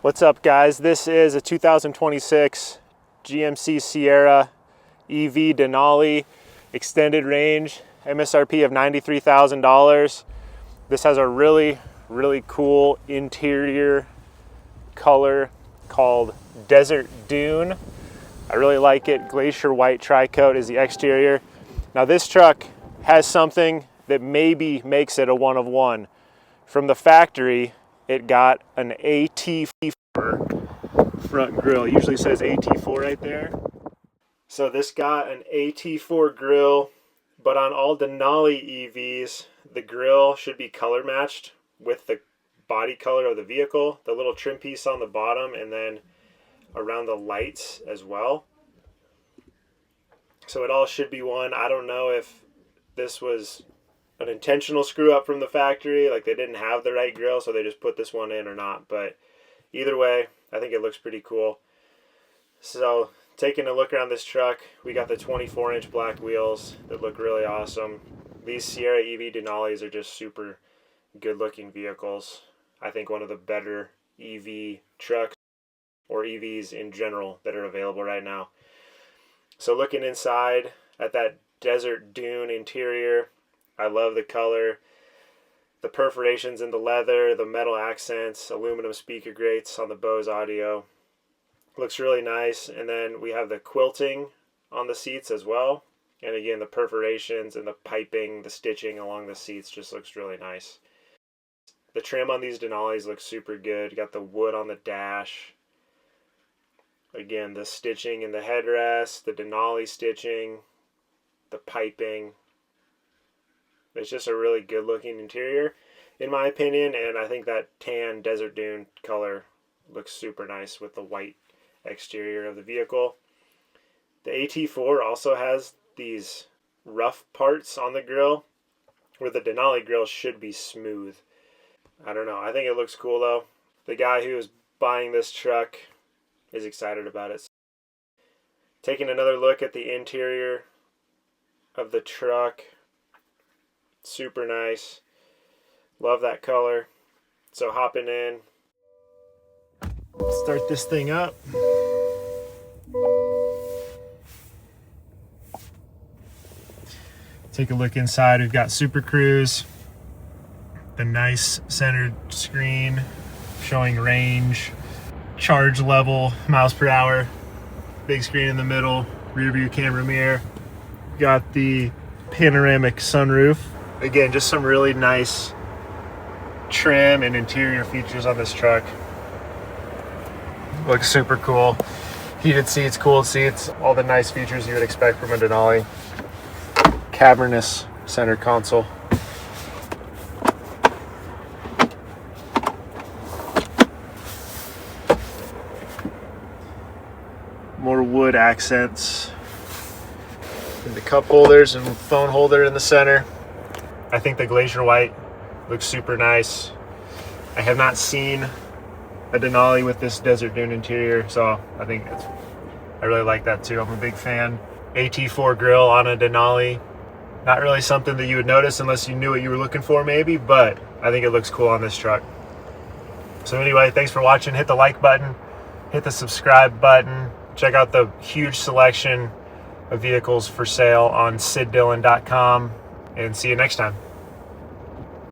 What's up, guys? This is a 2026 GMC Sierra EV Denali extended range, MSRP of $93,000. This has a really cool interior color called Desert Dune. I really like it. Glacier white tri-coat is the exterior. Now this truck has something that maybe makes it a one of one. From the factory, it got an AT4 front grille. It usually says AT4 right there. So this got an AT4 grill, but on all Denali EVs, the grill should be color matched with the body color of the vehicle, the little trim piece on the bottom, and then around the lights as well. So it all should be one. I don't know if this was an intentional screw up from the factory, like they didn't have the right grill, so they just put this one in or not. But either way, I think it looks pretty cool. So taking a look around this truck, we got the 24-inch black wheels that look really awesome. These Sierra EV Denalis are just super good looking vehicles. I think one of the better EV trucks or EVs in general that are available right now. So looking inside at that Desert Dune interior, I love the color, the perforations in the leather, the metal accents, aluminum speaker grates on the Bose audio. Looks really nice. And then we have the quilting on the seats as well. And again, the perforations and the piping, the stitching along the seats just looks really nice. The trim on these Denalis looks super good. Got the wood on the dash. Again, the stitching in the headrest, the Denali stitching, the piping. It's just a really good looking interior in my opinion, and I think that tan Desert Dune color looks super nice with the white exterior of the vehicle. The AT4 also has these rough parts on the grill where the Denali grill should be smooth. I don't know, I think it looks cool though. The guy who is buying this truck is excited about it. Taking another look at the interior of the truck. Super nice. Love that color. So hopping in. Let's start this thing up. Take a look inside. We've got Super Cruise. The nice centered screen showing range, charge level, miles per hour. Big screen in the middle, rear view camera mirror. Got the panoramic sunroof. Again, just some really nice trim and interior features on this truck. Looks super cool. Heated seats, cooled seats, all the nice features you would expect from a Denali. Cavernous center console. More wood accents. And the cup holders and phone holder in the center. I think the glacier white looks super nice. I have not seen a Denali with this Desert Dune interior, so I really like that too. I'm a big fan. AT4 grill on a Denali. Not really something that you would notice unless you knew what you were looking for maybe, but I think it looks cool on this truck. So anyway, thanks for watching. Hit the like button, hit the subscribe button. Check out the huge selection of vehicles for sale on siddillon.com. And see you next time.